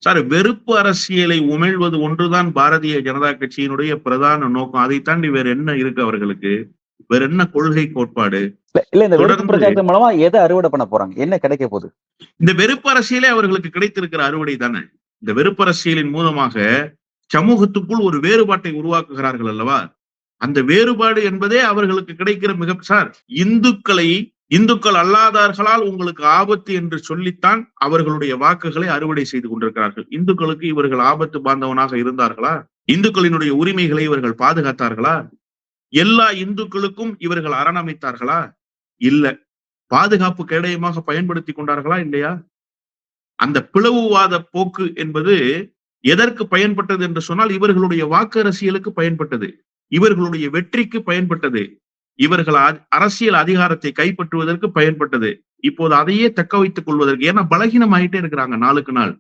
Sir, வெறுப்பு அரசியலை உமிழ்வது ஒன்றுதான் பாரதிய ஜனதா கட்சியினுடைய பிரதான நோக்கம். அதை தாண்டி வேற என்ன இருக்கு அவர்களுக்கு? வேற என்ன கொள்கை கோட்பாடு? இல்ல இந்த வெறுப்பு தொடர்ந்து பிரச்சாரத்தின் மூலமா எதை அறுவடை பண்ண போறாங்க? என்ன கிடைக்க போகுது? இந்த வெறுப்பு அரசியலே அவர்களுக்கு கிடைத்திருக்கிற அறுவடை தானே. இந்த வெறுப்பு அரசியலின் மூலமாக சமூகத்துக்குள் ஒரு வேறுபாட்டை உருவாக்குகிறார்கள் அல்லவா? அந்த வேறுபாடு என்பதே அவர்களுக்கு கிடைக்கிற சார், இந்துக்கள் அல்லாதார்களால் உங்களுக்கு ஆபத்து என்று சொல்லித்தான் அவர்களுடைய வாக்குகளை அறுவடை செய்து கொண்டிருக்கிறார்கள். இந்துக்களுக்கு இவர்கள் ஆபத்து பாந்தவனாக இருந்தார்களா? இந்துக்களினுடைய உரிமைகளை இவர்கள் பாதுகாத்தார்களா? எல்லா இந்துக்களுக்கும் இவர்கள் அரணமைத்தார்களா? இல்ல. பாதுகாப்பு கேடயமாக பயன்படுத்தி கொண்டார்களா? இல்லையா? அந்த பிளவுவாத போக்கு என்பது எதற்கு பயன்பட்டது என்று சொன்னால், இவர்களுடைய வாக்கு அரசியலுக்கு பயன்பட்டது, இவர்களுடைய வெற்றிக்கு பயன்பட்டது, இவர்கள் அரசியல் அதிகாரத்தை கைப்பற்றுவதற்கு பயன்பட்டது. இப்போது அதையே தக்க வைத்துக் கொள்வதற்கு, ஏன்னா பலகீனம் ஆகிட்டே இருக்கிறாங்க நாளுக்கு நாள்.